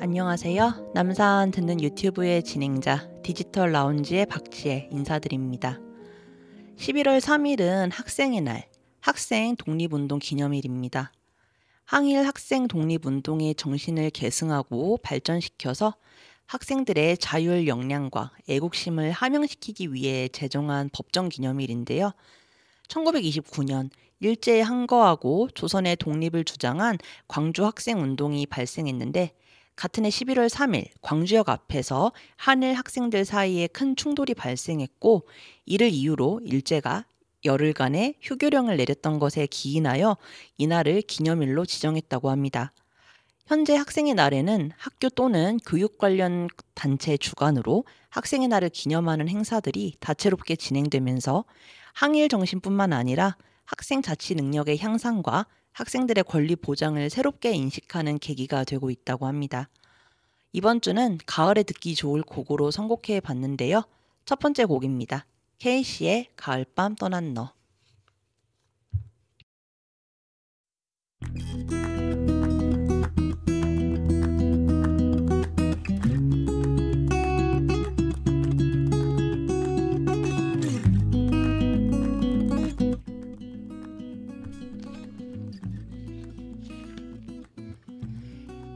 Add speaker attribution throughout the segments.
Speaker 1: 안녕하세요. 남산 듣는 유튜브의 진행자 디지털 라운지의 박지혜 인사드립니다. 11월 3일은 학생의 날, 학생 독립운동 기념일입니다. 항일 학생 독립운동의 정신을 계승하고 발전시켜서 학생들의 자율 역량과 애국심을 함양시키기 위해 제정한 법정 기념일인데요. 1929년 일제에 항거하고 조선의 독립을 주장한 광주 학생운동이 발생했는데 같은 해 11월 3일 광주역 앞에서 한일 학생들 사이에 큰 충돌이 발생했고 이를 이유로 일제가 열흘간의 휴교령을 내렸던 것에 기인하여 이날을 기념일로 지정했다고 합니다. 현재 학생의 날에는 학교 또는 교육 관련 단체 주관으로 학생의 날을 기념하는 행사들이 다채롭게 진행되면서 항일 정신뿐만 아니라 학생 자치 능력의 향상과 학생들의 권리 보장을 새롭게 인식하는 계기가 되고 있다고 합니다. 이번 주는 가을에 듣기 좋을 곡으로 선곡해 봤는데요. 첫 번째 곡입니다. 케이씨의 가을밤 떠난 너.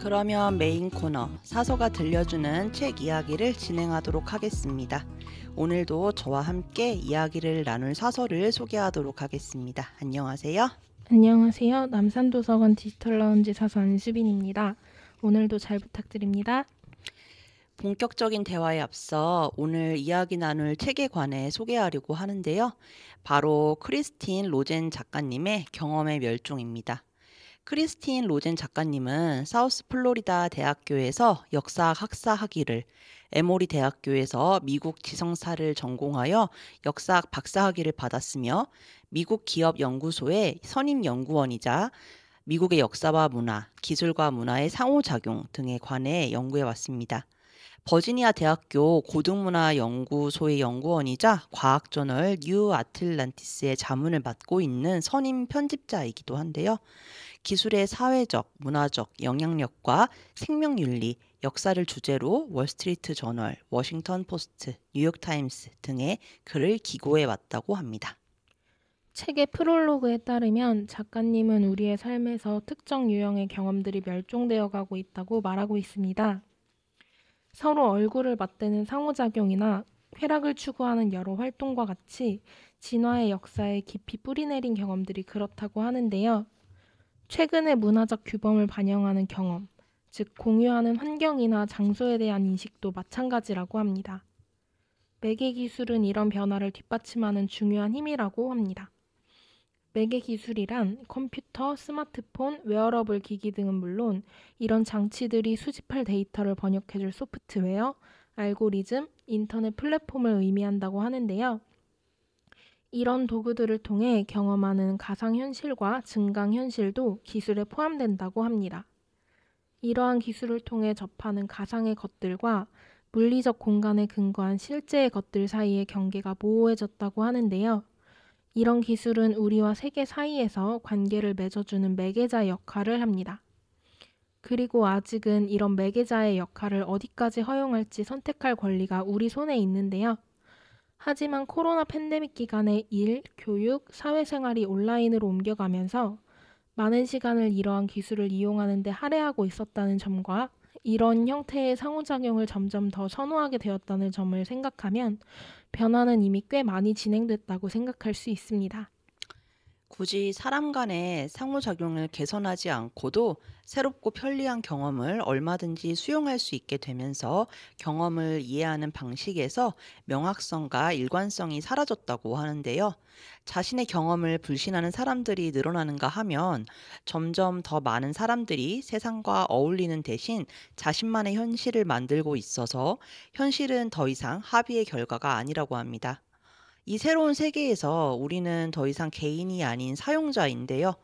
Speaker 1: 그러면 메인 코너 사서가 들려주는 책 이야기를 진행하도록 하겠습니다. 오늘도 저와 함께 이야기를 나눌 사서를 소개하도록 하겠습니다. 안녕하세요.
Speaker 2: 안녕하세요. 남산도서관 디지털 라운지 사서 안수빈입니다. 오늘도 잘 부탁드립니다.
Speaker 1: 본격적인 대화에 앞서 오늘 이야기 나눌 책에 관해 소개하려고 하는데요. 바로 크리스틴 로젠 작가님의 경험의 멸종입니다. 크리스틴 로젠 작가님은 사우스 플로리다 대학교에서 역사학 학사 학위를, 에모리 대학교에서 미국 지성사를 전공하여 역사학 박사 학위를 받았으며 미국 기업 연구소의 선임 연구원이자 미국의 역사와 문화, 기술과 문화의 상호작용 등에 관해 연구해 왔습니다. 버지니아 대학교 고등문화연구소의 연구원이자 과학저널 뉴 아틀란티스의 자문을 맡고 있는 선임 편집자이기도 한데요. 기술의 사회적, 문화적 영향력과 생명윤리, 역사를 주제로 월스트리트 저널, 워싱턴 포스트, 뉴욕타임스 등의 글을 기고해 왔다고 합니다.
Speaker 2: 책의 프롤로그에 따르면 작가님은 우리의 삶에서 특정 유형의 경험들이 멸종되어 가고 있다고 말하고 있습니다. 서로 얼굴을 맞대는 상호작용이나 쾌락을 추구하는 여러 활동과 같이 진화의 역사에 깊이 뿌리내린 경험들이 그렇다고 하는데요. 최근의 문화적 규범을 반영하는 경험, 즉 공유하는 환경이나 장소에 대한 인식도 마찬가지라고 합니다. 매개 기술은 이런 변화를 뒷받침하는 중요한 힘이라고 합니다. 매개 기술이란 컴퓨터, 스마트폰, 웨어러블 기기 등은 물론 이런 장치들이 수집할 데이터를 번역해줄 소프트웨어, 알고리즘, 인터넷 플랫폼을 의미한다고 하는데요. 이런 도구들을 통해 경험하는 가상현실과 증강현실도 기술에 포함된다고 합니다. 이러한 기술을 통해 접하는 가상의 것들과 물리적 공간에 근거한 실제의 것들 사이의 경계가 모호해졌다고 하는데요. 이런 기술은 우리와 세계 사이에서 관계를 맺어주는 매개자의 역할을 합니다. 그리고 아직은 이런 매개자의 역할을 어디까지 허용할지 선택할 권리가 우리 손에 있는데요. 하지만 코로나 팬데믹 기간에 일, 교육, 사회생활이 온라인으로 옮겨가면서 많은 시간을 이러한 기술을 이용하는 데 할애하고 있었다는 점과 이런 형태의 상호작용을 점점 더 선호하게 되었다는 점을 생각하면 변화는 이미 꽤 많이 진행됐다고 생각할 수 있습니다.
Speaker 1: 굳이 사람 간의 상호작용을 개선하지 않고도 새롭고 편리한 경험을 얼마든지 수용할 수 있게 되면서 경험을 이해하는 방식에서 명확성과 일관성이 사라졌다고 하는데요. 자신의 경험을 불신하는 사람들이 늘어나는가 하면 점점 더 많은 사람들이 세상과 어울리는 대신 자신만의 현실을 만들고 있어서 현실은 더 이상 합의의 결과가 아니라고 합니다. 이 새로운 세계에서 우리는 더 이상 개인이 아닌 사용자인데요.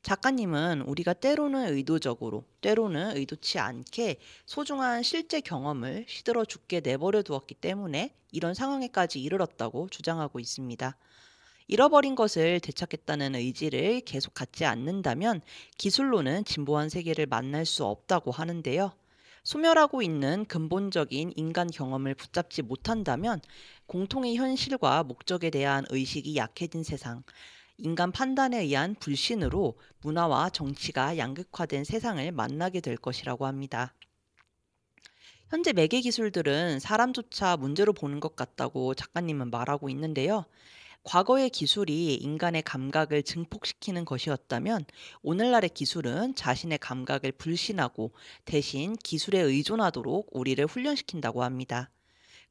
Speaker 1: 작가님은 우리가 때로는 의도적으로, 때로는 의도치 않게 소중한 실제 경험을 시들어 죽게 내버려 두었기 때문에 이런 상황에까지 이르렀다고 주장하고 있습니다. 잃어버린 것을 되찾겠다는 의지를 계속 갖지 않는다면 기술로는 진보한 세계를 만날 수 없다고 하는데요. 소멸하고 있는 근본적인 인간 경험을 붙잡지 못한다면 공통의 현실과 목적에 대한 의식이 약해진 세상, 인간 판단에 의한 불신으로 문화와 정치가 양극화된 세상을 만나게 될 것이라고 합니다. 현재 매개 기술들은 사람조차 문제로 보는 것 같다고 작가님은 말하고 있는데요. 과거의 기술이 인간의 감각을 증폭시키는 것이었다면 오늘날의 기술은 자신의 감각을 불신하고 대신 기술에 의존하도록 우리를 훈련시킨다고 합니다.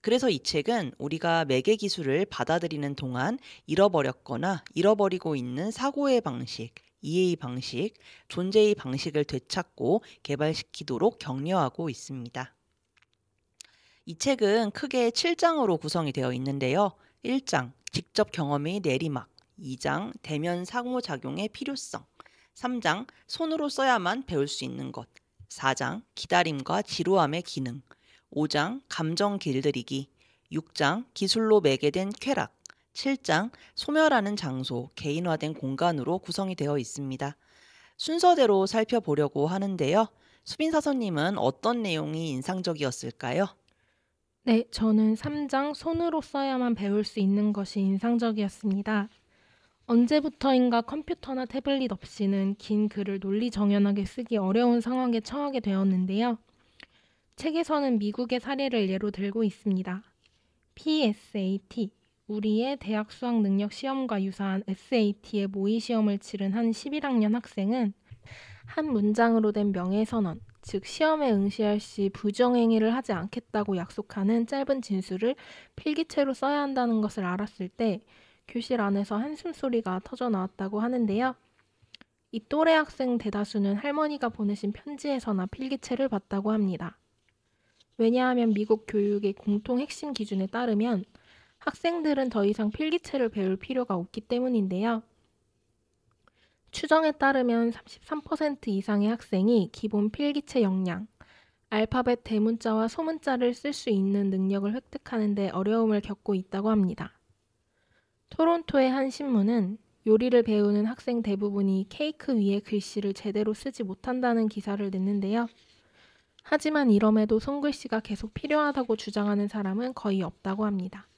Speaker 1: 그래서 이 책은 우리가 매개 기술을 받아들이는 동안 잃어버렸거나 잃어버리고 있는 사고의 방식, 이해의 방식, 존재의 방식을 되찾고 개발시키도록 격려하고 있습니다. 이 책은 크게 7장으로 구성이 되어 있는데요. 1장, 직접 경험의 내리막. 2장, 대면 상호작용의 필요성. 3장, 손으로 써야만 배울 수 있는 것. 4장, 기다림과 지루함의 기능. 5장, 감정 길들이기. 6장, 기술로 매개된 쾌락. 7장, 소멸하는 장소, 개인화된 공간으로 구성이 되어 있습니다. 순서대로 살펴보려고 하는데요. 수빈 사서님은 어떤 내용이 인상적이었을까요?
Speaker 2: 네, 저는 3장 손으로 써야만 배울 수 있는 것이 인상적이었습니다. 언제부터인가 컴퓨터나 태블릿 없이는 긴 글을 논리정연하게 쓰기 어려운 상황에 처하게 되었는데요. 책에서는 미국의 사례를 예로 들고 있습니다. PSAT, 우리의 대학 수학 능력 시험과 유사한 SAT의 모의 시험을 치른 한 11학년 학생은 한 문장으로 된 명예선언, 즉 시험에 응시할 시 부정행위를 하지 않겠다고 약속하는 짧은 진술을 필기체로 써야 한다는 것을 알았을 때 교실 안에서 한숨소리가 터져 나왔다고 하는데요. 이 또래 학생 대다수는 할머니가 보내신 편지에서나 필기체를 봤다고 합니다. 왜냐하면 미국 교육의 공통 핵심 기준에 따르면 학생들은 더 이상 필기체를 배울 필요가 없기 때문인데요. 추정에 따르면 33% 이상의 학생이 기본 필기체 역량, 알파벳 대문자와 소문자를 쓸 수 있는 능력을 획득하는 데 어려움을 겪고 있다고 합니다. 토론토의 한 신문은 요리를 배우는 학생 대부분이 케이크 위에 글씨를 제대로 쓰지 못한다는 기사를 냈는데요. 하지만 이럼에도 손글씨가 계속 필요하다고 주장하는 사람은 거의 없다고 합니다.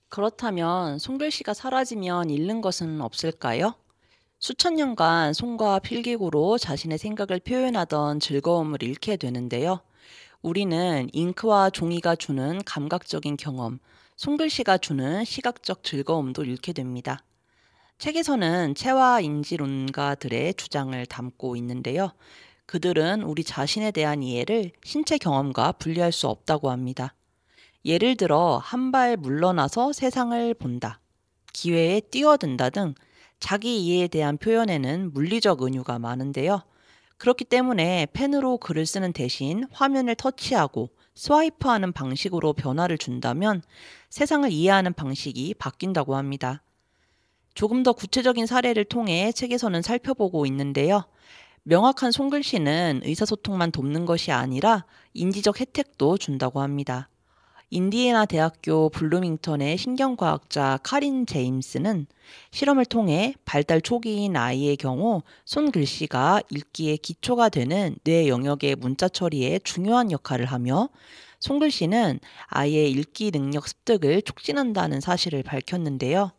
Speaker 1: 그렇다면 손글씨가 사라지면 잃는 것은 없을까요? 수천 년간 손과 필기구로 자신의 생각을 표현하던 즐거움을 잃게 되는데요. 우리는 잉크와 종이가 주는 감각적인 경험, 손글씨가 주는 시각적 즐거움도 잃게 됩니다. 책에서는 체화 인지론가들의 주장을 담고 있는데요. 그들은 우리 자신에 대한 이해를 신체 경험과 분리할 수 없다고 합니다. 예를 들어 한 발 물러나서 세상을 본다, 기회에 뛰어든다 등 자기 이해에 대한 표현에는 물리적 은유가 많은데요. 그렇기 때문에 펜으로 글을 쓰는 대신 화면을 터치하고 스와이프하는 방식으로 변화를 준다면 세상을 이해하는 방식이 바뀐다고 합니다. 조금 더 구체적인 사례를 통해 책에서는 살펴보고 있는데요. 명확한 손글씨는 의사소통만 돕는 것이 아니라 인지적 혜택도 준다고 합니다. 인디애나 대학교 블루밍턴의 신경과학자 카린 제임스는 실험을 통해 발달 초기인 아이의 경우 손글씨가 읽기의 기초가 되는 뇌 영역의 문자 처리에 중요한 역할을 하며 손글씨는 아이의 읽기 능력 습득을 촉진한다는 사실을 밝혔는데요.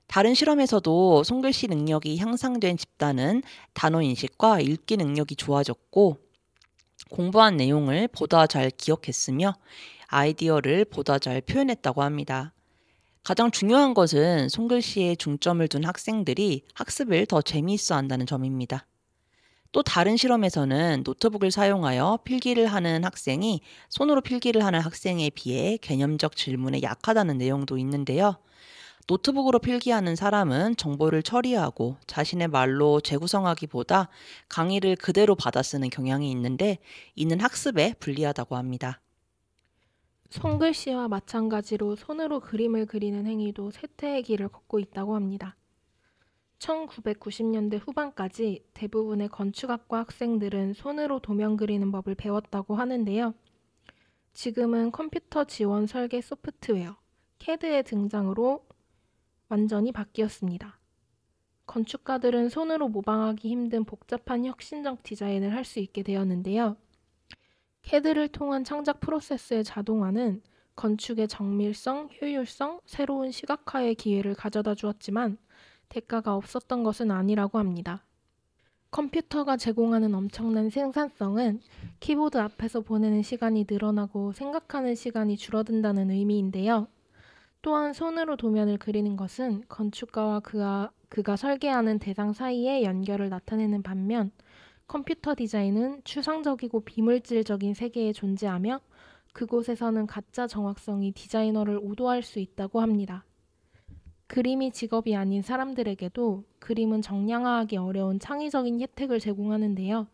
Speaker 1: 다른 실험에서도 손글씨 능력이 향상된 집단은 단어 인식과 읽기 능력이 좋아졌고 공부한 내용을 보다 잘 기억했으며 아이디어를 보다 잘 표현했다고 합니다. 가장 중요한 것은 손글씨에 중점을 둔 학생들이 학습을 더 재미있어 한다는 점입니다. 또 다른 실험에서는 노트북을 사용하여 필기를 하는 학생이 손으로 필기를 하는 학생에 비해 개념적 질문에 약하다는 내용도 있는데요. 노트북으로 필기하는 사람은 정보를 처리하고 자신의 말로 재구성하기보다 강의를 그대로 받아 쓰는 경향이 있는데 이는 학습에 불리하다고 합니다.
Speaker 2: 손글씨와 마찬가지로 손으로 그림을 그리는 행위도 쇠퇴의 길을 걷고 있다고 합니다. 1990년대 후반까지 대부분의 건축학과 학생들은 손으로 도면 그리는 법을 배웠다고 하는데요. 지금은 컴퓨터 지원 설계 소프트웨어, CAD의 등장으로 완전히 바뀌었습니다. 건축가들은 손으로 모방하기 힘든 복잡한 혁신적 디자인을 할 수 있게 되었는데요. CAD를 통한 창작 프로세스의 자동화는 건축의 정밀성, 효율성, 새로운 시각화의 기회를 가져다 주었지만 대가가 없었던 것은 아니라고 합니다. 컴퓨터가 제공하는 엄청난 생산성은 키보드 앞에서 보내는 시간이 늘어나고 생각하는 시간이 줄어든다는 의미인데요. 또한 손으로 도면을 그리는 것은 건축가와 그가 설계하는 대상 사이의 연결을 나타내는 반면 컴퓨터 디자인은 추상적이고 비물질적인 세계에 존재하며 그곳에서는 가짜 정확성이 디자이너를 오도할 수 있다고 합니다. 그림이 직업이 아닌 사람들에게도 그림은 정량화하기 어려운 창의적인 혜택을 제공하는데요.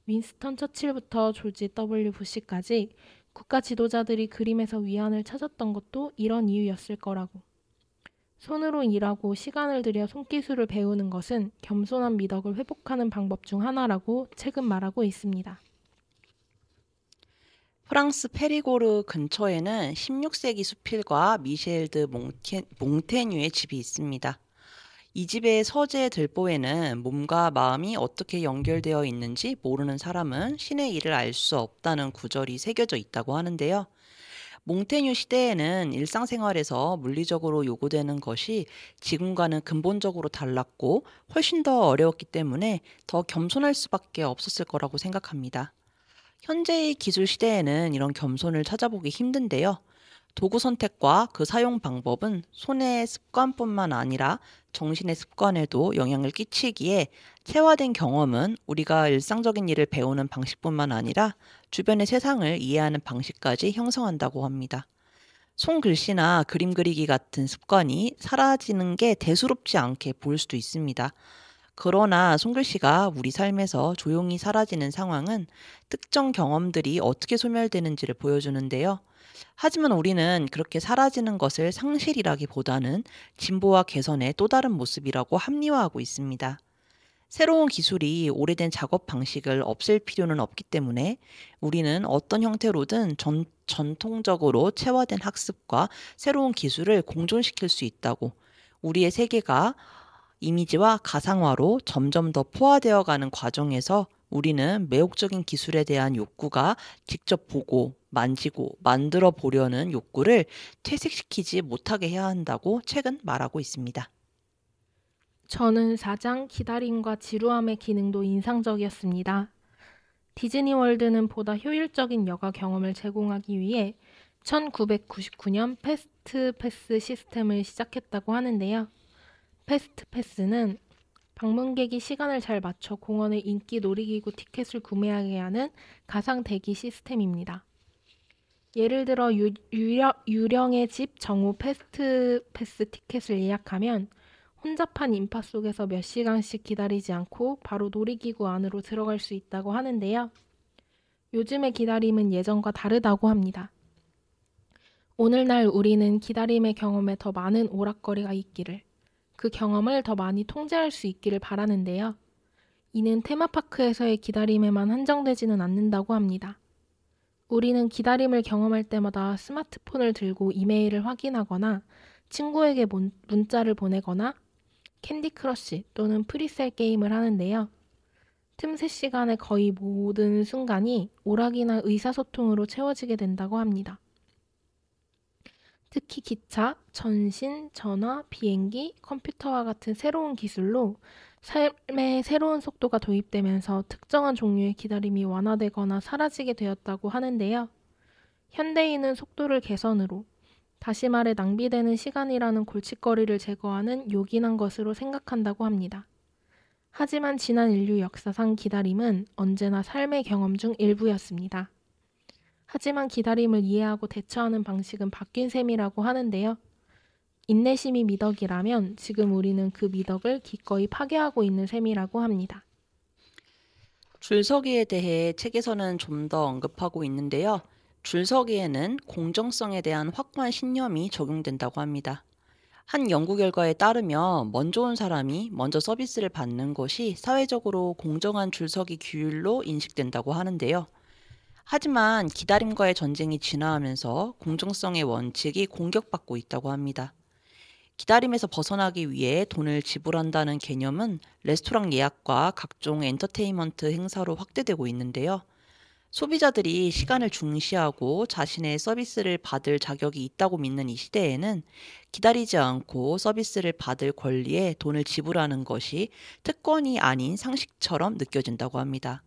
Speaker 2: 윈스턴 처칠부터 조지 W. 부시까지 국가 지도자들이 그림에서 위안을 찾았던 것도 이런 이유였을 거라고. 손으로 일하고 시간을 들여 손기술을 배우는 것은 겸손한 미덕을 회복하는 방법 중 하나라고 책은 말하고 있습니다.
Speaker 1: 프랑스 페리고르 근처에는 16세기 수필가 미셸 드 몽테뉴의 집이 있습니다. 이 집의 서재 들보에는 몸과 마음이 어떻게 연결되어 있는지 모르는 사람은 신의 일을 알 수 없다는 구절이 새겨져 있다고 하는데요. 몽테뉴 시대에는 일상생활에서 물리적으로 요구되는 것이 지금과는 근본적으로 달랐고 훨씬 더 어려웠기 때문에 더 겸손할 수밖에 없었을 거라고 생각합니다. 현재의 기술 시대에는 이런 겸손을 찾아보기 힘든데요. 도구 선택과 그 사용 방법은 손의 습관뿐만 아니라 정신의 습관에도 영향을 끼치기에 체화된 경험은 우리가 일상적인 일을 배우는 방식뿐만 아니라 주변의 세상을 이해하는 방식까지 형성한다고 합니다. 손글씨나 그림 그리기 같은 습관이 사라지는 게 대수롭지 않게 보일 수도 있습니다. 그러나 손글씨가 우리 삶에서 조용히 사라지는 상황은 특정 경험들이 어떻게 소멸되는지를 보여주는데요. 하지만 우리는 그렇게 사라지는 것을 상실이라기보다는 진보와 개선의 또 다른 모습이라고 합리화하고 있습니다. 새로운 기술이 오래된 작업 방식을 없앨 필요는 없기 때문에 우리는 어떤 형태로든 전통적으로 체화된 학습과 새로운 기술을 공존시킬 수 있다고, 우리의 세계가 이미지와 가상화로 점점 더 포화되어 가는 과정에서 우리는 매혹적인 기술에 대한 욕구가 직접 보고 만지고 만들어 보려는 욕구를 퇴색시키지 못하게 해야 한다고 책은 말하고 있습니다.
Speaker 2: 저는 4장 기다림과 지루함의 기능도 인상적이었습니다. 디즈니월드는 보다 효율적인 여가 경험을 제공하기 위해 1999년 패스트 패스 시스템을 시작했다고 하는데요. 패스트 패스는 방문객이 시간을 잘 맞춰 공원의 인기 놀이기구 티켓을 구매하게 하는 가상 대기 시스템입니다. 예를 들어 유령의 집 정오 패스트 패스 티켓을 예약하면 혼잡한 인파 속에서 몇 시간씩 기다리지 않고 바로 놀이기구 안으로 들어갈 수 있다고 하는데요. 요즘의 기다림은 예전과 다르다고 합니다. 오늘날 우리는 기다림의 경험에 더 많은 오락거리가 있기를, 그 경험을 더 많이 통제할 수 있기를 바라는데요. 이는 테마파크에서의 기다림에만 한정되지는 않는다고 합니다. 우리는 기다림을 경험할 때마다 스마트폰을 들고 이메일을 확인하거나 친구에게 문자를 보내거나 캔디 크러쉬 또는 프리셀 게임을 하는데요. 틈새 시간의 거의 모든 순간이 오락이나 의사소통으로 채워지게 된다고 합니다. 특히 기차, 전신, 전화, 비행기, 컴퓨터와 같은 새로운 기술로 삶에 새로운 속도가 도입되면서 특정한 종류의 기다림이 완화되거나 사라지게 되었다고 하는데요. 현대인은 속도를 개선으로, 다시 말해 낭비되는 시간이라는 골칫거리를 제거하는 요긴한 것으로 생각한다고 합니다. 하지만 지난 인류 역사상 기다림은 언제나 삶의 경험 중 일부였습니다. 하지만 기다림을 이해하고 대처하는 방식은 바뀐 셈이라고 하는데요. 인내심이 미덕이라면 지금 우리는 그 미덕을 기꺼이 파괴하고 있는 셈이라고 합니다.
Speaker 1: 줄서기에 대해 책에서는 좀 더 언급하고 있는데요. 줄서기에는 공정성에 대한 확고한 신념이 적용된다고 합니다. 한 연구 결과에 따르면 먼저 온 사람이 먼저 서비스를 받는 것이 사회적으로 공정한 줄서기 규율로 인식된다고 하는데요. 하지만 기다림과의 전쟁이 진화하면서 공정성의 원칙이 공격받고 있다고 합니다. 기다림에서 벗어나기 위해 돈을 지불한다는 개념은 레스토랑 예약과 각종 엔터테인먼트 행사로 확대되고 있는데요. 소비자들이 시간을 중시하고 자신의 서비스를 받을 자격이 있다고 믿는 이 시대에는 기다리지 않고 서비스를 받을 권리에 돈을 지불하는 것이 특권이 아닌 상식처럼 느껴진다고 합니다.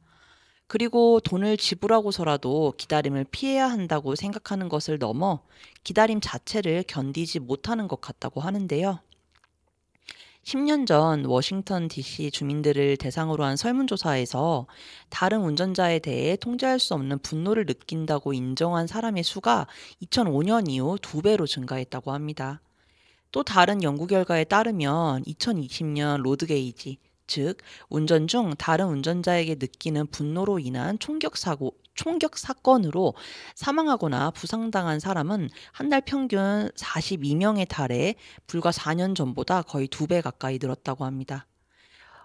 Speaker 1: 그리고 돈을 지불하고서라도 기다림을 피해야 한다고 생각하는 것을 넘어 기다림 자체를 견디지 못하는 것 같다고 하는데요. 10년 전 워싱턴 DC 주민들을 대상으로 한 설문조사에서 다른 운전자에 대해 통제할 수 없는 분노를 느낀다고 인정한 사람의 수가 2005년 이후 2배로 증가했다고 합니다. 또 다른 연구 결과에 따르면 2020년 로드 게이지, 즉 운전 중 다른 운전자에게 느끼는 분노로 인한 총격 사건으로 사망하거나 부상당한 사람은 한 달 평균 42명에 달해 불과 4년 전보다 거의 2배 가까이 늘었다고 합니다.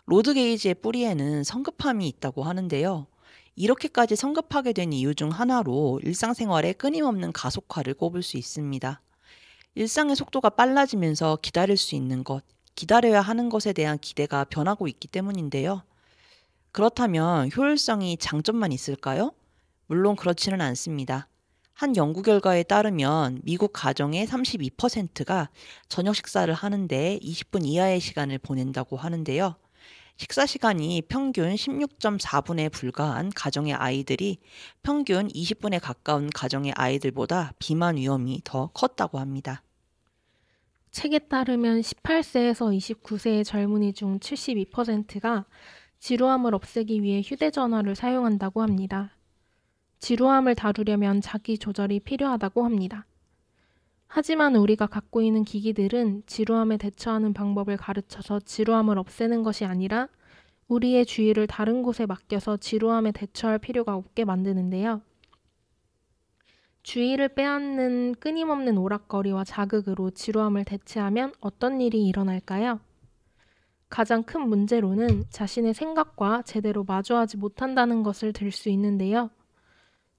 Speaker 1: 로드 게이지의 뿌리에는 성급함이 있다고 하는데요. 이렇게까지 성급하게 된 이유 중 하나로 일상생활의 끊임없는 가속화를 꼽을 수 있습니다. 일상의 속도가 빨라지면서 기다릴 수 있는 것, 기다려야 하는 것에 대한 기대가 변하고 있기 때문인데요. 그렇다면 효율성이 장점만 있을까요? 물론 그렇지는 않습니다. 한 연구 결과에 따르면 미국 가정의 32%가 저녁 식사를 하는데 20분 이하의 시간을 보낸다고 하는데요. 식사 시간이 평균 16.4분에 불과한 가정의 아이들이 평균 20분에 가까운 가정의 아이들보다 비만 위험이 더 컸다고 합니다.
Speaker 2: 책에 따르면 18세에서 29세의 젊은이 중 72%가 지루함을 없애기 위해 휴대전화를 사용한다고 합니다. 지루함을 다루려면 자기 조절이 필요하다고 합니다. 하지만 우리가 갖고 있는 기기들은 지루함에 대처하는 방법을 가르쳐서 지루함을 없애는 것이 아니라 우리의 주의를 다른 곳에 맡겨서 지루함에 대처할 필요가 없게 만드는데요. 주의를 빼앗는 끊임없는 오락거리와 자극으로 지루함을 대체하면 어떤 일이 일어날까요? 가장 큰 문제로는 자신의 생각과 제대로 마주하지 못한다는 것을 들 수 있는데요.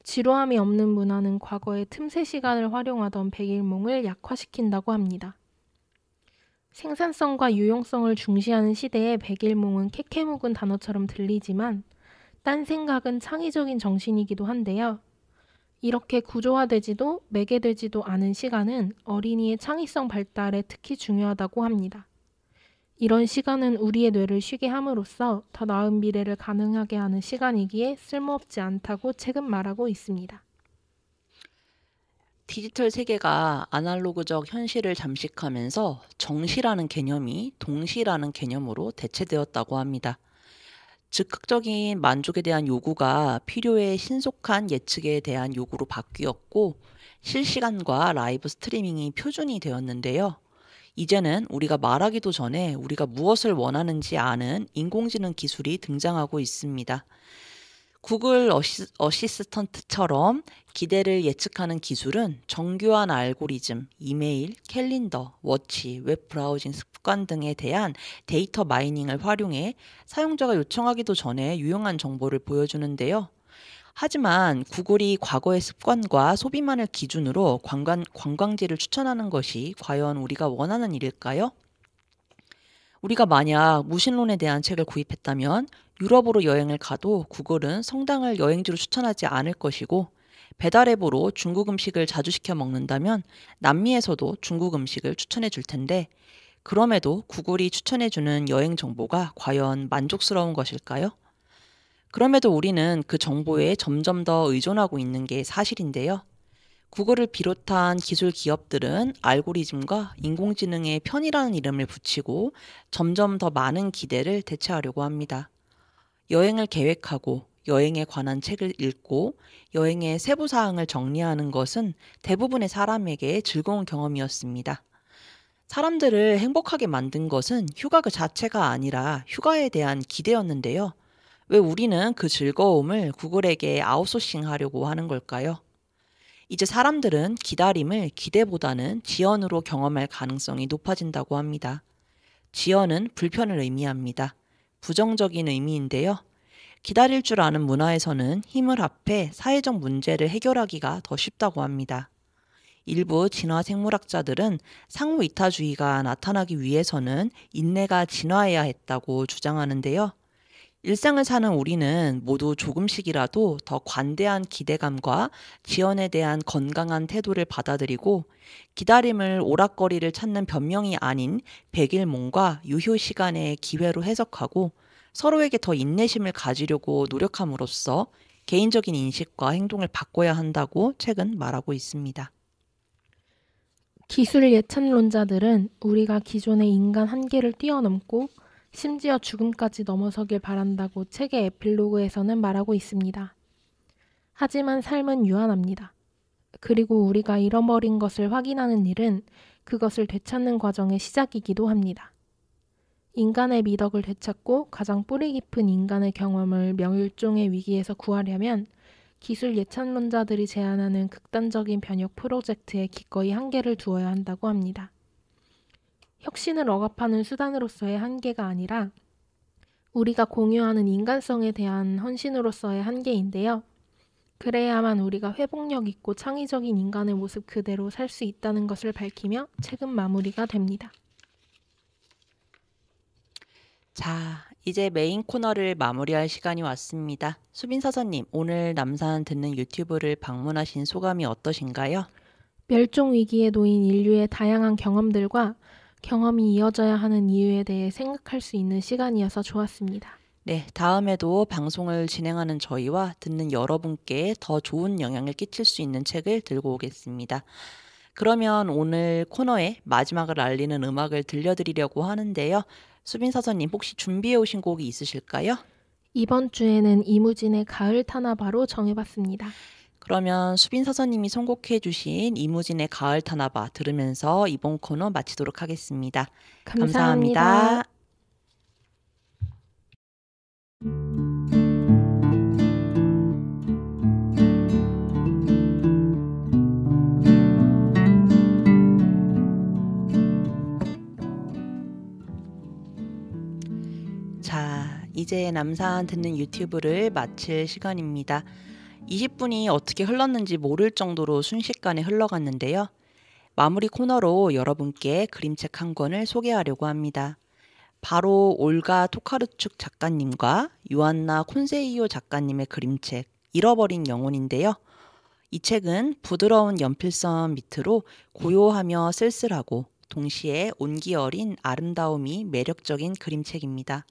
Speaker 2: 지루함이 없는 문화는 과거의 틈새 시간을 활용하던 백일몽을 약화시킨다고 합니다. 생산성과 유용성을 중시하는 시대에 백일몽은 캐캐묵은 단어처럼 들리지만 딴 생각은 창의적인 정신이기도 한데요. 이렇게 구조화되지도 매개되지도 않은 시간은 어린이의 창의성 발달에 특히 중요하다고 합니다. 이런 시간은 우리의 뇌를 쉬게 함으로써 더 나은 미래를 가능하게 하는 시간이기에 쓸모없지 않다고 책은 말하고 있습니다.
Speaker 1: 디지털 세계가 아날로그적 현실을 잠식하면서 정시라는 개념이 동시라는 개념으로 대체되었다고 합니다. 즉각적인 만족에 대한 요구가 필요의 신속한 예측에 대한 요구로 바뀌었고, 실시간과 라이브 스트리밍이 표준이 되었는데요. 이제는 우리가 말하기도 전에 우리가 무엇을 원하는지 아는 인공지능 기술이 등장하고 있습니다. 구글 어시스턴트처럼 기대를 예측하는 기술은 정교한 알고리즘, 이메일, 캘린더, 워치, 웹 브라우징 습관 등에 대한 데이터 마이닝을 활용해 사용자가 요청하기도 전에 유용한 정보를 보여주는데요. 하지만 구글이 과거의 습관과 소비만을 기준으로 관광지를 추천하는 것이 과연 우리가 원하는 일일까요? 우리가 만약 무신론에 대한 책을 구입했다면 유럽으로 여행을 가도 구글은 성당을 여행지로 추천하지 않을 것이고, 배달 앱으로 중국 음식을 자주 시켜 먹는다면 남미에서도 중국 음식을 추천해 줄 텐데, 그럼에도 구글이 추천해 주는 여행 정보가 과연 만족스러운 것일까요? 그럼에도 우리는 그 정보에 점점 더 의존하고 있는 게 사실인데요. 구글을 비롯한 기술 기업들은 알고리즘과 인공지능의 편이라는 이름을 붙이고 점점 더 많은 기대를 대체하려고 합니다. 여행을 계획하고 여행에 관한 책을 읽고 여행의 세부 사항을 정리하는 것은 대부분의 사람에게 즐거운 경험이었습니다. 사람들을 행복하게 만든 것은 휴가 그 자체가 아니라 휴가에 대한 기대였는데요. 왜 우리는 그 즐거움을 구글에게 아웃소싱 하려고 하는 걸까요? 이제 사람들은 기다림을 기대보다는 지연으로 경험할 가능성이 높아진다고 합니다. 지연은 불편을 의미합니다. 부정적인 의미인데요. 기다릴 줄 아는 문화에서는 힘을 합해 사회적 문제를 해결하기가 더 쉽다고 합니다. 일부 진화 생물학자들은 상호 이타주의가 나타나기 위해서는 인내가 진화해야 했다고 주장하는데요. 일상을 사는 우리는 모두 조금씩이라도 더 관대한 기대감과 지연에 대한 건강한 태도를 받아들이고 기다림을 오락거리를 찾는 변명이 아닌 백일몽과 유효 시간의 기회로 해석하고 서로에게 더 인내심을 가지려고 노력함으로써 개인적인 인식과 행동을 바꿔야 한다고 책은 말하고 있습니다.
Speaker 2: 기술 예찬론자들은 우리가 기존의 인간 한계를 뛰어넘고 심지어 죽음까지 넘어서길 바란다고 책의 에필로그에서는 말하고 있습니다. 하지만 삶은 유한합니다. 그리고 우리가 잃어버린 것을 확인하는 일은 그것을 되찾는 과정의 시작이기도 합니다. 인간의 미덕을 되찾고 가장 뿌리 깊은 인간의 경험을 멸종의 위기에서 구하려면 기술 예찬론자들이 제안하는 극단적인 변혁 프로젝트에 기꺼이 한계를 두어야 한다고 합니다. 혁신을 억압하는 수단으로서의 한계가 아니라 우리가 공유하는 인간성에 대한 헌신으로서의 한계인데요. 그래야만 우리가 회복력 있고 창의적인 인간의 모습 그대로 살 수 있다는 것을 밝히며 책은 마무리가 됩니다.
Speaker 1: 자, 이제 메인 코너를 마무리할 시간이 왔습니다. 수빈 사서님, 오늘 남산 듣는 유튜브를 방문하신 소감이 어떠신가요?
Speaker 2: 멸종 위기에 놓인 인류의 다양한 경험들과 경험이 이어져야 하는 이유에 대해 생각할 수 있는 시간이어서 좋았습니다.
Speaker 1: 네, 다음에도 방송을 진행하는 저희와 듣는 여러분께 더 좋은 영향을 끼칠 수 있는 책을 들고 오겠습니다. 그러면 오늘 코너의 마지막을 알리는 음악을 들려드리려고 하는데요. 수빈 사서님, 혹시 준비해 오신 곡이 있으실까요?
Speaker 2: 이번 주에는 이무진의 가을 타나바로 정해봤습니다.
Speaker 1: 그러면 수빈 사서님이 선곡해 주신 이무진의 가을 타나바 들으면서 이번 코너 마치도록 하겠습니다. 감사합니다. 자, 이제 남산 듣는 유튜브를 마칠 시간입니다. 20분이 어떻게 흘렀는지 모를 정도로 순식간에 흘러갔는데요. 마무리 코너로 여러분께 그림책 한 권을 소개하려고 합니다. 바로 올가 토카르축 작가님과 요안나 콘세이오 작가님의 그림책 잃어버린 영혼인데요. 이 책은 부드러운 연필선 밑으로 고요하며 쓸쓸하고 동시에 온기 어린 아름다움이 매력적인 그림책입니다.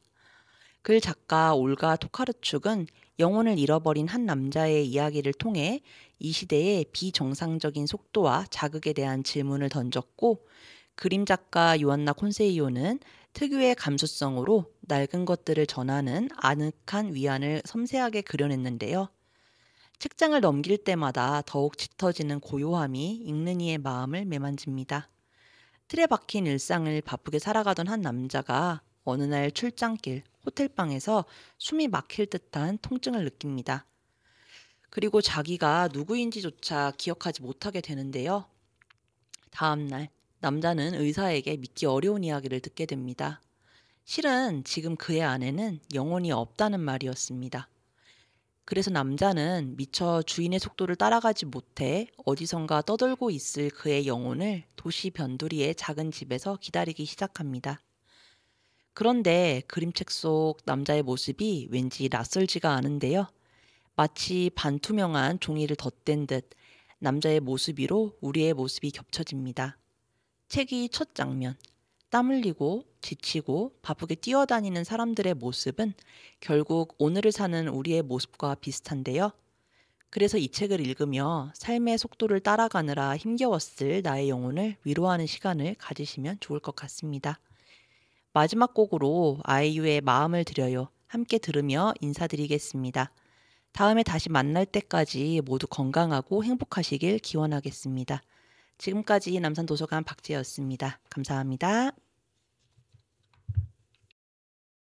Speaker 1: 글 작가 올가 토카르축은 영혼을 잃어버린 한 남자의 이야기를 통해 이 시대의 비정상적인 속도와 자극에 대한 질문을 던졌고, 그림 작가 요안나 콘세이오는 특유의 감수성으로 낡은 것들을 전하는 아늑한 위안을 섬세하게 그려냈는데요. 책장을 넘길 때마다 더욱 짙어지는 고요함이 읽는 이의 마음을 매만집니다. 틀에 박힌 일상을 바쁘게 살아가던 한 남자가 어느 날 출장길 호텔방에서 숨이 막힐 듯한 통증을 느낍니다. 그리고 자기가 누구인지조차 기억하지 못하게 되는데요. 다음 날 남자는 의사에게 믿기 어려운 이야기를 듣게 됩니다. 실은 지금 그의 안에는 영혼이 없다는 말이었습니다. 그래서 남자는 미처 주인의 속도를 따라가지 못해 어디선가 떠돌고 있을 그의 영혼을 도시 변두리의 작은 집에서 기다리기 시작합니다. 그런데 그림책 속 남자의 모습이 왠지 낯설지가 않은데요. 마치 반투명한 종이를 덧댄 듯 남자의 모습 위로 우리의 모습이 겹쳐집니다. 책이 첫 장면, 땀 흘리고 지치고 바쁘게 뛰어다니는 사람들의 모습은 결국 오늘을 사는 우리의 모습과 비슷한데요. 그래서 이 책을 읽으며 삶의 속도를 따라가느라 힘겨웠을 나의 영혼을 위로하는 시간을 가지시면 좋을 것 같습니다. 마지막 곡으로 아이유의 마음을 드려요. 함께 들으며 인사드리겠습니다. 다음에 다시 만날 때까지 모두 건강하고 행복하시길 기원하겠습니다. 지금까지 남산도서관 박재였습니다. 감사합니다.